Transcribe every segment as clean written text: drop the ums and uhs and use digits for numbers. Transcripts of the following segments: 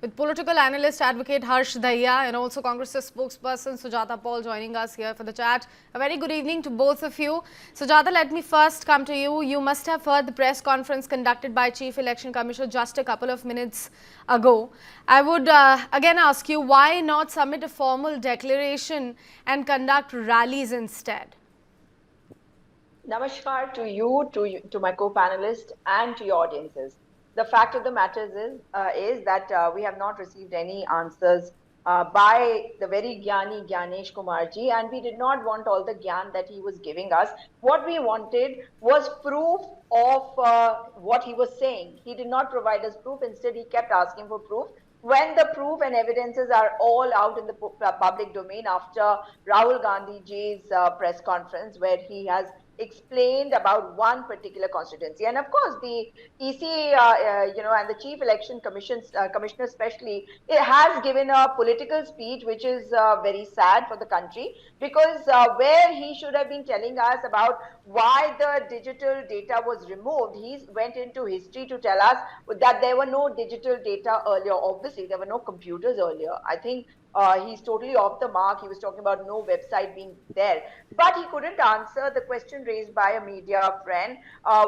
with political analyst advocate Harsh Dahiya and also Congress's spokesperson Sujata Paul joining us here for the chat. A very good evening to both of you. Sujata, let me first come to you. You must have heard the press conference conducted by Chief Election Commissioner just a couple of minutes ago. I would again ask you, why not submit a formal declaration and conduct rallies instead? Namaskar to you, to my co-panelists, and to your audiences. The fact of the matter is that we have not received any answers by the very Gyani Gyanesh Kumarji, and we did not want all the Gyan that he was giving us. What we wanted was proof of what he was saying. He did not provide us proof. Instead, he kept asking for proof. When the proof and evidences are all out in the public domain after Rahul Gandhiji's press conference, where he has explained about one particular constituency, and of course the EC, and the Chief Election Commissioner especially, it has given a political speech which is very sad for the country, because where he should have been telling us about why the digital data was removed, he went into history to tell us that there were no digital data earlier. Obviously, there were no computers earlier. I think he's totally off the mark. He was talking about no website being there, but he couldn't answer the question raised by a media friend,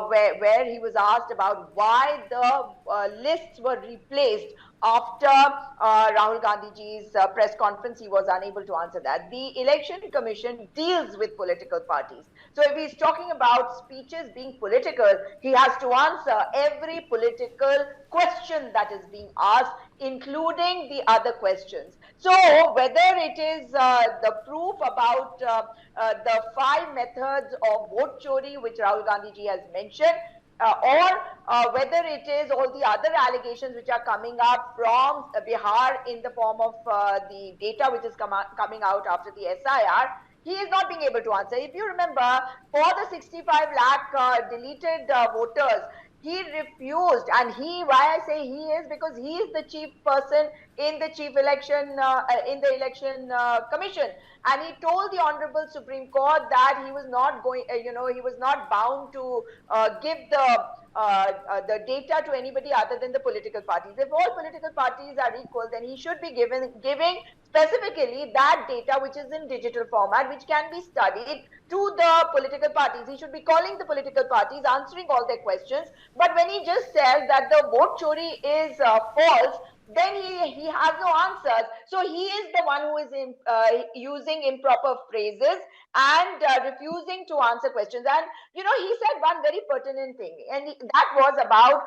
where he was asked about why the lists were replaced after Rahul Gandhiji's press conference. He was unable to answer that. The Election Commission deals with political parties. So if he's talking about speeches being political, he has to answer every political question that is being asked, including the other questions. So whether it is the proof about the 5 methods of vote chori which Rahul Gandhiji has mentioned, or whether it is all the other allegations which are coming up from Bihar in the form of the data which is coming out after the SIR, he is not being able to answer. If you remember, for the 65 lakh deleted voters, he refused, and why I say he is, because he is the chief person in the election commission, and he told the Honorable Supreme Court that he was not going, he was not bound to give the data to anybody other than the political parties. If all political parties are equal, then he should be giving specifically that data which is in digital format, which can be studied, to the political parties. He should be calling the political parties, answering all their questions. But when he just says that the vote chori is false, then he has no answers. So he is the one who is using improper phrases and refusing to answer questions. And he said one very pertinent thing, and that was about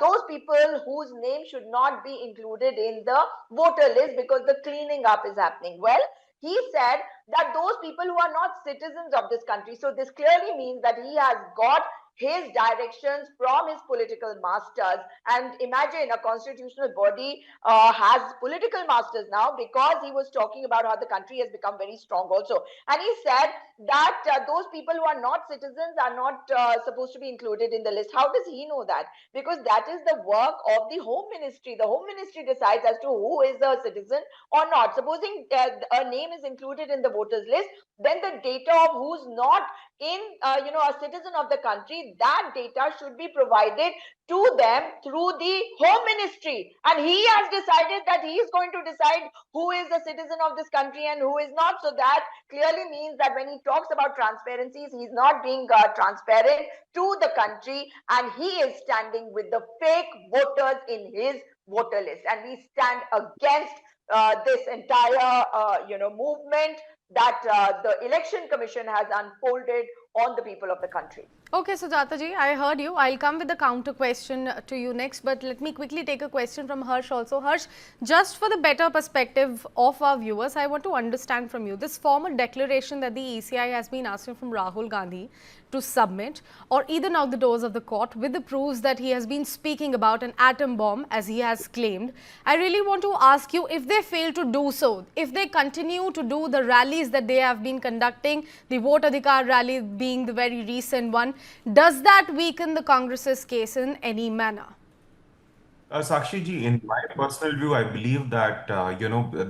those people whose name should not be included in the voter list because the cleaning up is happening. Well, he said that those people who are not citizens of this country. So this clearly means that he has got his directions from his political masters. And imagine, a constitutional body has political masters now, because he was talking about how the country has become very strong also. And he said that those people who are not citizens are not supposed to be included in the list. How does he know that? Because that is the work of the Home Ministry. The Home Ministry decides as to who is a citizen or not. Supposing a name is included in the voters list, then the data of who's not in a citizen of the country, that data should be provided to them through the Home Ministry. And he has decided that he is going to decide who is a citizen of this country and who is not. So that clearly means that when he talks about transparencies, he's not being transparent to the country, and he is standing with the fake voters in his voter list. And we stand against this entire movement that the Election Commission has unfolded on the people of the country. Okay, Sujata ji, I heard you. I'll come with the counter question to you next, but let me quickly take a question from Harsh also. Harsh, just for the better perspective of our viewers, I want to understand from you this formal declaration that the ECI has been asking from Rahul Gandhi to submit, or either knock the doors of the court with the proofs that he has been speaking about an atom bomb as he has claimed. I really want to ask you, if they fail to do so, if they continue to do the rallies that they have been conducting, the Vote Adhikar rally being the very recent one, does that weaken the Congress's case in any manner? Sakshi ji, in my personal view, I believe that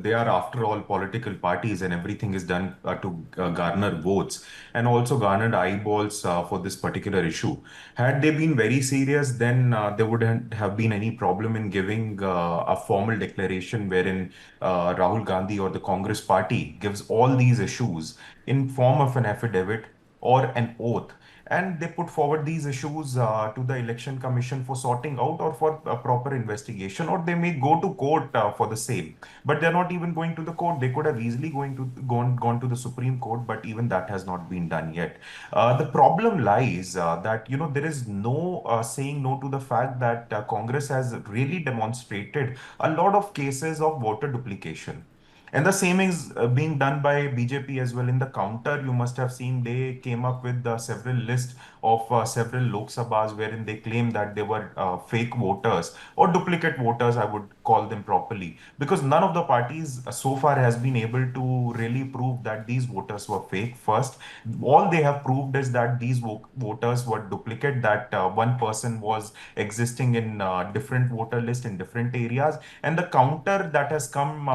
they are after all political parties, and everything is done to garner votes and also garnered eyeballs for this particular issue. Had they been very serious, then there wouldn't have been any problem in giving a formal declaration wherein Rahul Gandhi or the Congress party gives all these issues in form of an affidavit or an oath, and they put forward these issues to the election commission for sorting out or for a proper investigation, or they may go to court for the same. But they're not even going to the court. They could have easily gone to the Supreme Court, but even that has not been done yet. The problem lies that there is no saying no to the fact that Congress has really demonstrated a lot of cases of voter duplication. And the same is being done by BJP as well. In the counter, you must have seen they came up with several lists of several Lok Sabhas wherein they claim that they were fake voters or duplicate voters, I would call them properly, because none of the parties so far has been able to really prove that these voters were fake. First, all they have proved is that these voters were duplicate, that one person was existing in different voter list in different areas. And the counter that has come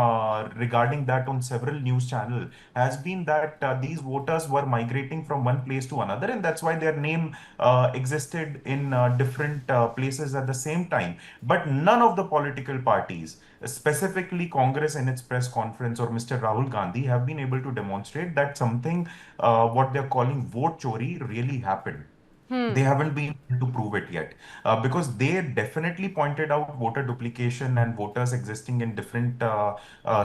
regarding that on several news channel has been that these voters were migrating from one place to another, and that's why their name existed in different places at the same time. But none of the political parties, specifically Congress in its press conference or Mr. Rahul Gandhi, have been able to demonstrate that something, what they're calling vote chori, really happened. They haven't been able to prove it yet, because they definitely pointed out voter duplication and voters existing in different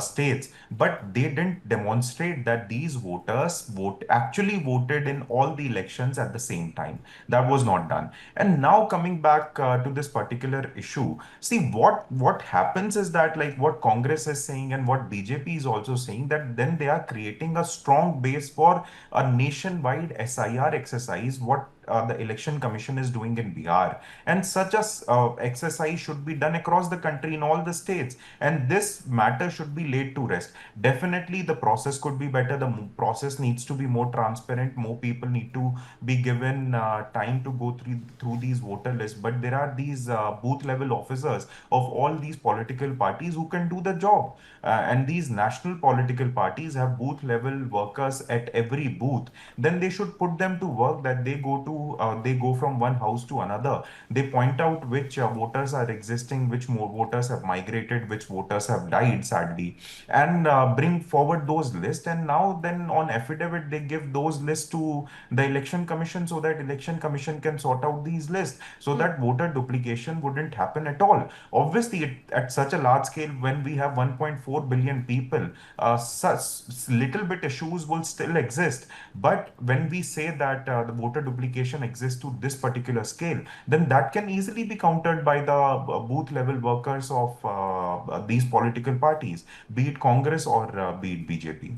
states, but they didn't demonstrate that these voters actually voted in all the elections at the same time. That was not done. And now coming back to this particular issue, see what happens is that, like what Congress is saying and what BJP is also saying, that then they are creating a strong base for a nationwide SIR exercise, what the election commission is doing in Bihar. And such a exercise should be done across the country in all the states. And this matter should be laid to rest. Definitely, the process could be better. The process needs to be more transparent. More people need to be given time to go through these voter lists. But there are these booth level officers of all these political parties who can do the job. And these national political parties have booth level workers at every booth. Then they should put them to work, that they go from one house to another. They point out which voters are existing, which more voters have migrated, which voters have died sadly, and bring forward those lists. And now then on affidavit they give those lists to the election commission, so that election commission can sort out these lists, so that voter duplication wouldn't happen at all. Obviously, at such a large scale, when we have 1.4 billion people, such little bit issues will still exist. But when we say that the voter duplication exists to this particular scale, then that can easily be countered by the booth level workers of these political parties, be it Congress or be it BJP.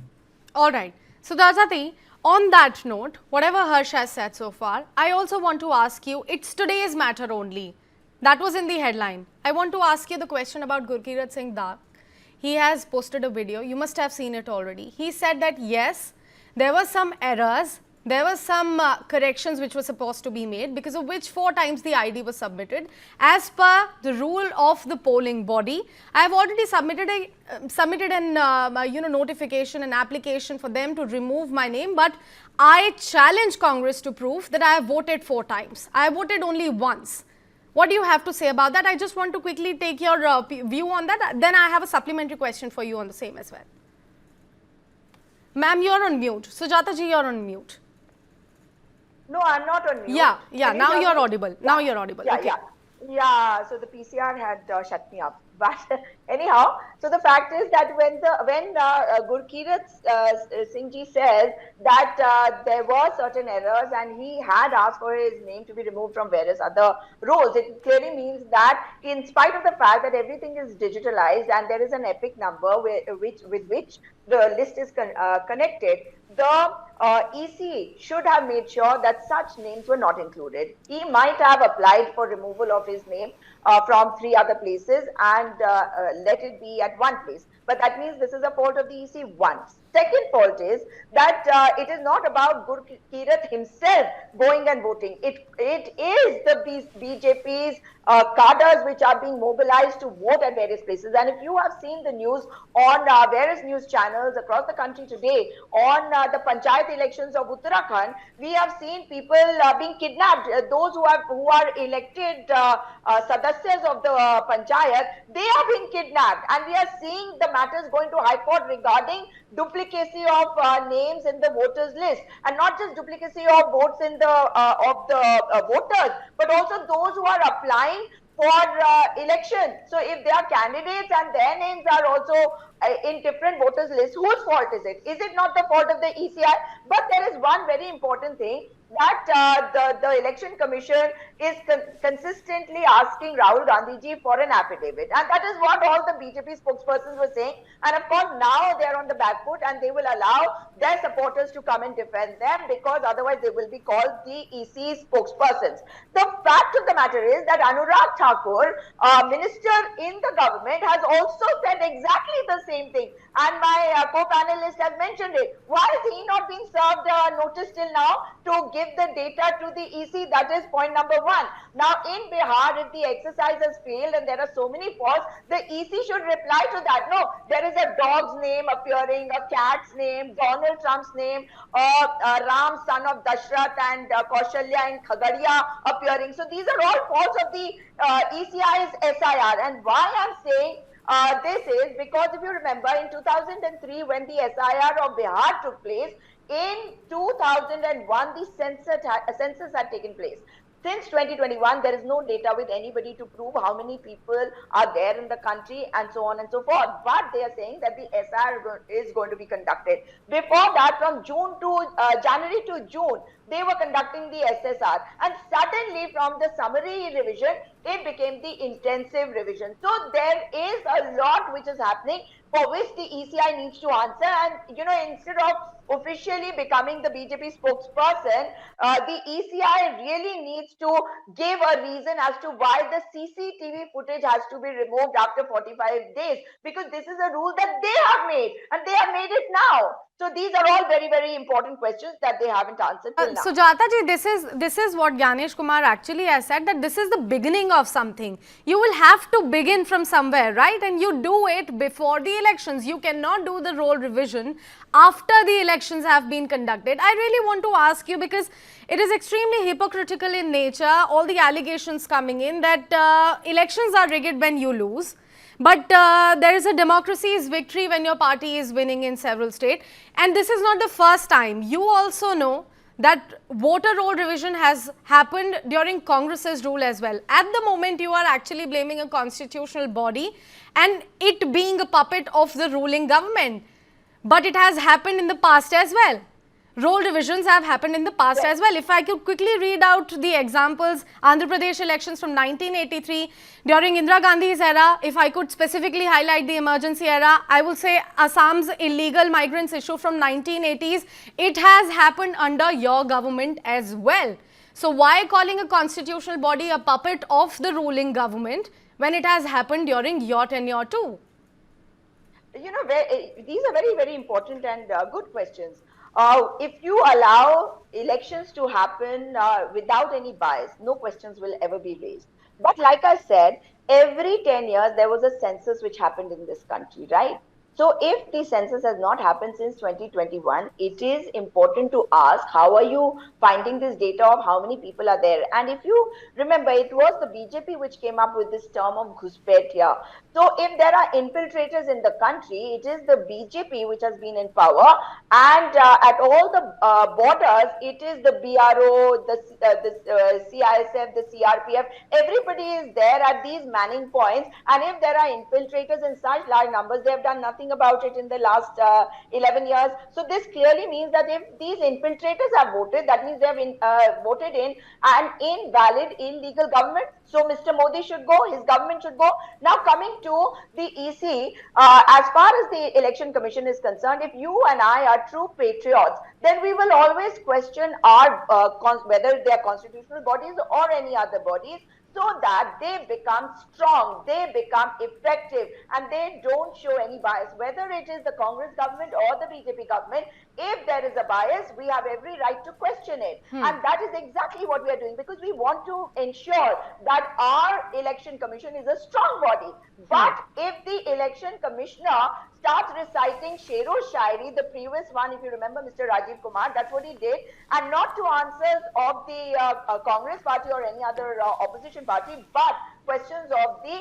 All right. So, Dajati, on that note, whatever Harsh has said so far, I also want to ask you, it's today's matter only. That was in the headline. I want to ask you the question about Gurkirat Singh Dak. He has posted a video. You must have seen it already. He said that yes, there were some errors, there were some corrections which were supposed to be made, because of which 4 times the ID was submitted. As per the rule of the polling body, I have already submitted an notification, an application for them to remove my name, but I challenge Congress to prove that I have voted 4 times. I voted only once. What do you have to say about that? I just want to quickly take your view on that. Then I have a supplementary question for you on the same as well. Ma'am, you're on mute. Sujata ji, you're on mute. No, I'm not on mute. Yeah. Can you Now hear you're me? audible. Now you're audible. Yeah, Okay. yeah. So the PCR had shut me up. But anyhow, so the fact is that when Gurkirat Singh ji says that there were certain errors and he had asked for his name to be removed from various other roles, it clearly means that in spite of the fact that everything is digitalized and there is an epic number with which the list is connected, the EC should have made sure that such names were not included. He might have applied for removal of his name from 3 other places and let it be at one place. But that means this is a fault of the EC once. Second fault is that it is not about Gurkirat himself going and voting. It is the BJP's cadres which are being mobilized to vote at various places. And if you have seen the news on various news channels across the country today on the panchayat elections of Uttarakhand, we have seen people being kidnapped. Those who are elected sadasyas of the panchayat, they are being kidnapped, and we are seeing the matters going to High Court regarding duplicacy of names in the voters list, and not just duplicacy of votes in the voters, but also those who are applying for election. So if they are candidates and their names are also in different voters list, whose fault is it? Is it not the fault of the ECI? But there is one very important thing, that the election commission is consistently asking Rahul Gandhi ji for an affidavit, and that is what all the BJP spokespersons were saying. And of course now they are on the back foot, and they will allow their supporters to come and defend them, because otherwise they will be called the EC spokespersons. The fact of the matter is that Anurag Thakur, minister in the government, has also said exactly the same thing, and my co-panelist has mentioned it. Why is he not being served notice till now to give the data to the EC? That is point number one. Now in Bihar, if the exercise has failed and there are so many faults, the EC should reply to that. No, there is a dog's name appearing, a cat's name, Donald Trump's name, Ram, son of Dashrath, and Kaushalya in Khagadia appearing. So these are all faults of the ECI's SIR. And why I'm saying this is because if you remember in 2003 when the SIR of Bihar took place, in 2001 the census had taken place. Since 2021, there is no data with anybody to prove how many people are there in the country and so on and so forth. But they are saying that the SIR is going to be conducted. Before that, from January to June, they were conducting the SSR. And suddenly, from the summary revision, it became the intensive revision. So there is a lot which is happening for which the ECI needs to answer. And, instead of officially becoming the BJP spokesperson, the ECI really needs to give a reason as to why the CCTV footage has to be removed after 45 days, because this is a rule that they have made, and they have made it now. So these are all very, very important questions that they haven't answered till now. Sujata ji, this is what Gyanesh Kumar actually has said, that this is the beginning of something. You will have to begin from somewhere, right? And you do it before the elections. You cannot do the role revision after the elections have been conducted. I really want to ask you, because it is extremely hypocritical in nature, all the allegations coming in that elections are rigged when you lose. But there is a democracy's victory when your party is winning in several states. And this is not the first time. You also know that voter roll revision has happened during Congress's rule as well. At the moment, you are actually blaming a constitutional body and it being a puppet of the ruling government. But it has happened in the past as well. Roll revisions have happened in the past as well. If I could quickly read out the examples, Andhra Pradesh elections from 1983, during Indira Gandhi's era, if I could specifically highlight the emergency era, I will say Assam's illegal migrants issue from 1980s, it has happened under your government as well. So why calling a constitutional body a puppet of the ruling government when it has happened during your tenure too? These are very, very important and good questions. If you allow elections to happen without any bias, no questions will ever be raised. But like I said, every 10 years, there was a census which happened in this country, right? So if the census has not happened since 2021, it is important to ask, how are you finding this data of how many people are there? And if you remember, it was the BJP which came up with this term of Ghuspaitiya. So if there are infiltrators in the country, it is the BJP which has been in power, and at all the borders, it is the BRO, the CISF, the CRPF, everybody is there at these manning points, and if there are infiltrators in such large numbers, they have done nothing nothing about it in the last 11 years. So this clearly means that if these infiltrators have voted, that means they have voted in an invalid, illegal government. So Mr. Modi should go, his government should go. Now coming to the EC, as far as the Election Commission is concerned, if you and I are true patriots, then we will always question our whether they are constitutional bodies or any other bodies, so that they become strong, they become effective, and they don't show any bias. Whether it is the Congress government or the BJP government, if there is a bias, we have every right to question it. And that is exactly what we are doing, because we want to ensure that our election commission is a strong body. But if the election commissioner starts reciting Shero Shairi, the previous one, if you remember, Mr. Rajiv Kumar, that's what he did, and not to answers of the Congress party or any other opposition party, but questions of the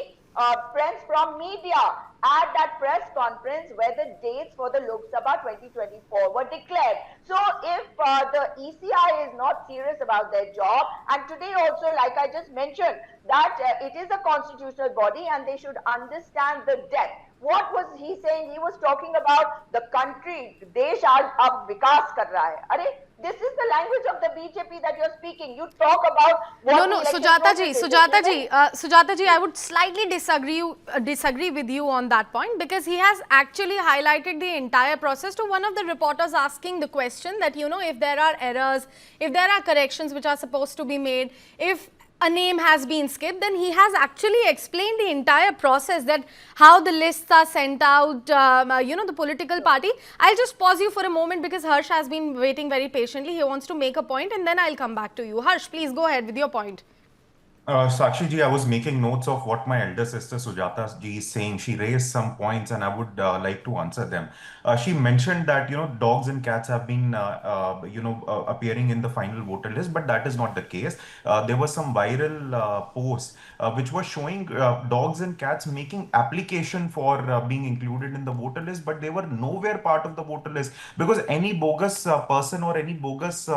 friends from media at that press conference where the dates for the Lok Sabha 2024 were declared. So if the ECI is not serious about their job, and today also, like I just mentioned, that it is a constitutional body and they should understand the depth. What was he saying? He was talking about the country, Desh ab vikas kar raha hai. Arey, this is the language of the BJP that you're speaking. You talk about what No, the election Sujata ji, process is. Sujata ji, I would slightly disagree with you on that point, because he has actually highlighted the entire process to one of the reporters asking the question that, you know, if there are errors, if there are corrections which are supposed to be made, if a name has been skipped, then he has actually explained the entire process, that how the lists are sent out, you know, the political party. I'll just pause you for a moment because Harsh has been waiting very patiently. He wants to make a point and then I'll come back to you. Harsh, please go ahead with your point. Sakshi ji, I was making notes of what my elder sister Sujata ji is saying. She raised some points and I would like to answer them. She mentioned that, you know, dogs and cats have been, appearing in the final voter list, but that is not the case. There were some viral posts which were showing dogs and cats making application for being included in the voter list, but they were nowhere part of the voter list, because any bogus person or any bogus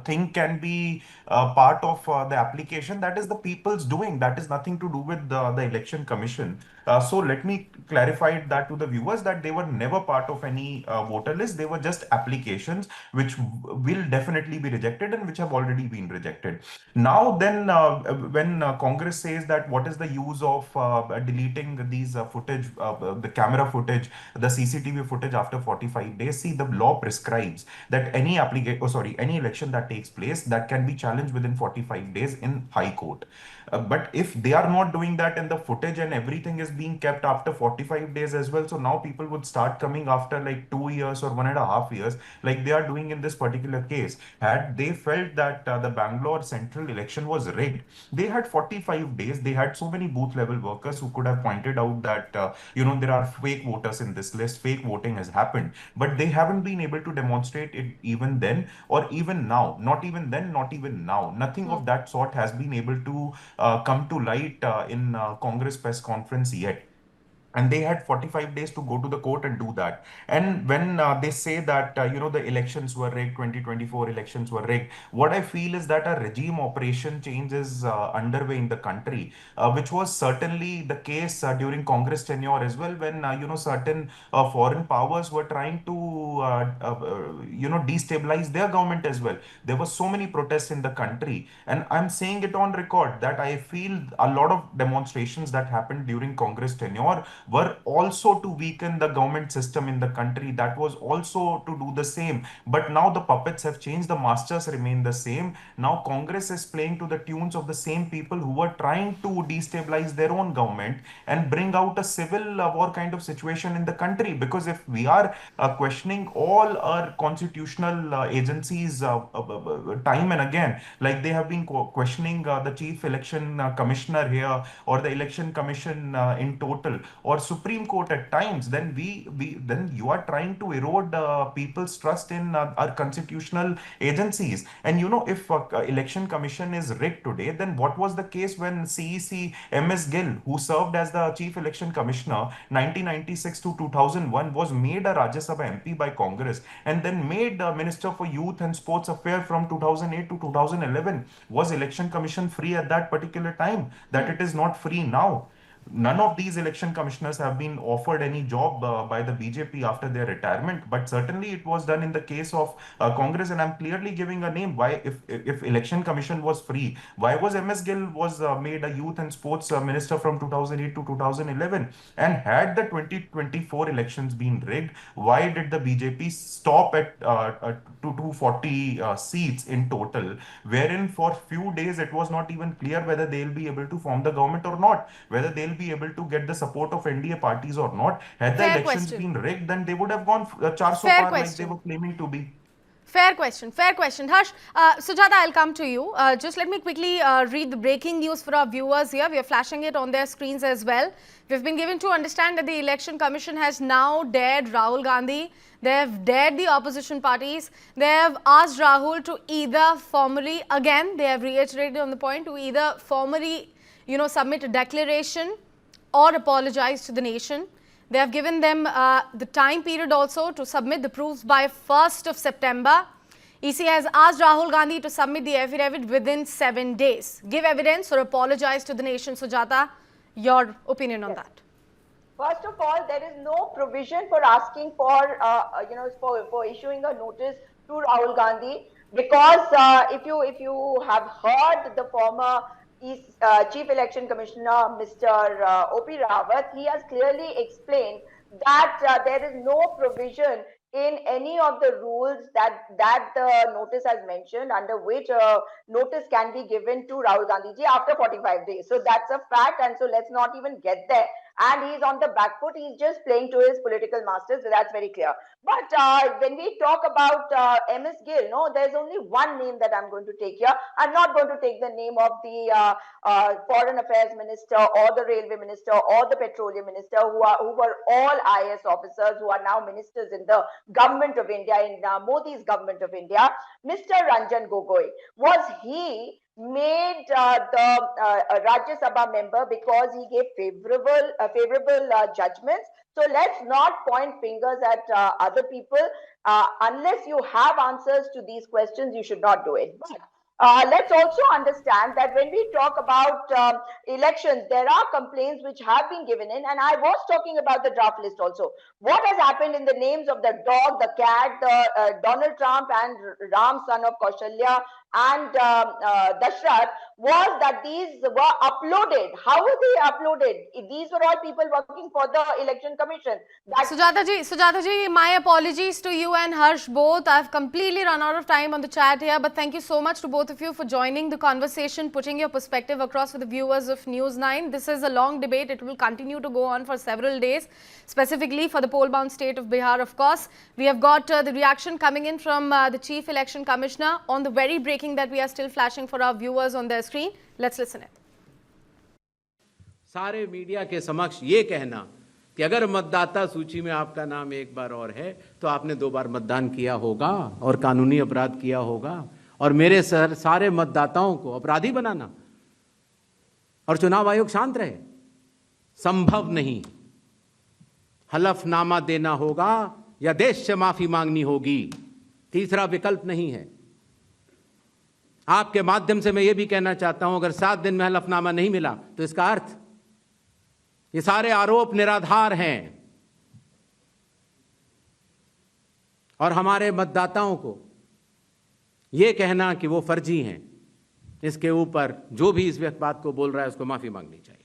thing can be part of the application. That is the people's doing. That is nothing to do with the election commission. So let me clarify that to the viewers, that they were never part of any voter list. They were just applications which will definitely be rejected and which have already been rejected. Now then, when Congress says that what is the use of deleting these footage, the camera footage, the CCTV footage after 45 days, see, the law prescribes that any election that takes place, that can be challenged within 45 days in High Court. But if they are not doing that and the footage and everything is being kept after 45 days as well, so now people would start coming after like 2 years or 1.5 years, like they are doing in this particular case. Had they felt that the Bangalore central election was rigged, they had 45 days. They had so many booth level workers who could have pointed out that, there are fake voters in this list, fake voting has happened, but they haven't been able to demonstrate it even then or even now. Not even then, not even now. Nothing of that sort has been able to come to light in Congress press conference yet. And they had 45 days to go to the court and do that. And when they say that the elections were rigged, 2024 elections were rigged, what I feel is that a regime operation change is underway in the country, which was certainly the case during Congress tenure as well, when certain foreign powers were trying to destabilize their government as well. There were so many protests in the country, and I'm saying it on record that I feel a lot of demonstrations that happened during Congress tenure were also to weaken the government system in the country. That was also to do the same. But now the puppets have changed, the masters remain the same. Now Congress is playing to the tunes of the same people who were trying to destabilize their own government and bring out a civil war kind of situation in the country. Because if we are questioning all our constitutional agencies time and again, like they have been questioning the chief election commissioner here, or the election commission in total, or Supreme Court at times, then then you are trying to erode people's trust in our constitutional agencies. And if election commission is rigged today, then what was the case when CEC MS Gill, who served as the chief election commissioner 1996 to 2001, was made a Rajya Sabha MP by Congress and then made Minister for Youth and Sports Affairs from 2008 to 2011? Was election commission free at that particular time? That it is not free now? none of these election commissioners have been offered any job by the BJP after their retirement, but certainly it was done in the case of Congress, and I'm clearly giving a name. Why, if election commission was free, why was MS Gill was made a youth and sports minister from 2008 to 2011? And had the 2024 elections been rigged, why did the BJP stop at 240 seats in total, wherein for few days it was not even clear whether they'll be able to form the government or not, whether they'll be able to get the support of NDA parties or not? Had the Fair elections question. been rigged, then they would have gone 400 Fair par like they question. were claiming to be. Fair question, fair question. Harsh, Sujata, I'll come to you. Just let me quickly read the breaking news for our viewers here. We are flashing it on their screens as well. We've been given to understand that the Election Commission has now dared Rahul Gandhi. They have dared the opposition parties. They have asked Rahul to either formally, again, they have reiterated on the point, to either formally, submit a declaration or apologize to the nation. They have given them the time period also to submit the proofs by 1st of September. EC has asked Rahul Gandhi to submit the affidavit within 7 days. Give evidence or apologize to the nation. Sujata, your opinion on that? First of all, there is no provision for asking for, for issuing a notice to Rahul Gandhi, because if you have heard the former Chief Election Commissioner, Mr. O.P. Rawat, he has clearly explained that there is no provision in any of the rules that the notice has mentioned under which notice can be given to Rahul Gandhi ji after 45 days. So that's a fact, and so let's not even get there. And he's on the back foot. He's just playing to his political masters. So that's very clear. But when we talk about MS Gill, no, there's only one name that I'm going to take here. I'm not going to take the name of the Foreign Affairs Minister or the Railway Minister or the Petroleum Minister, who were all IAS officers who are now ministers in the government of India, in Modi's government of India. Mr. Ranjan Gogoi, was he made the Rajya Sabha member because he gave favorable judgments? So let's not point fingers at other people. Unless you have answers to these questions, you should not do it. But let's also understand that when we talk about elections, there are complaints which have been given in, and I was talking about the draft list also. What has happened in the names of the dog, the cat, the Donald Trump and Ram, son of Kaushalya, and Dashrath, was that these were uploaded. How were they uploaded? These were all people working for the Election Commission. Sujata ji, my apologies to you and Harsh both. I've completely run out of time on the chat here, but thank you so much to both of you for joining the conversation, putting your perspective across for the viewers of News 9. This is a long debate. It will continue to go on for several days, specifically for the poll-bound state of Bihar, of course. We have got the reaction coming in from the Chief Election Commissioner on the very breaking that we are still flashing for our viewers on their screen. Let's listen it. सारे media के समक्ष ये कहना कि अगर मतदाता सूची में आपका नाम एक बार और है तो आपने 2 बार मतदान किया होगा और कानूनी अपराध किया होगा, और मेरे सारे मतदाताओं को अपराधी बनाना और चुनाव आयोग शांत रहे, संभव नहीं। हलफनामा देना होगा या देश से माफी मांगनी होगी, तीसरा विकल्प नहीं है। आपके माध्यम से मैं ये भी कहना चाहता हूं, अगर 7 दिन में हलफनामा नहीं मिला तो इसका अर्थ ये सारे आरोप निराधार हैं और हमारे मतदाताओं को ये कहना कि वो फर्जी हैं, इसके ऊपर जो भी इस बात को बोल रहा है उसको माफी मांगनी चाहिए।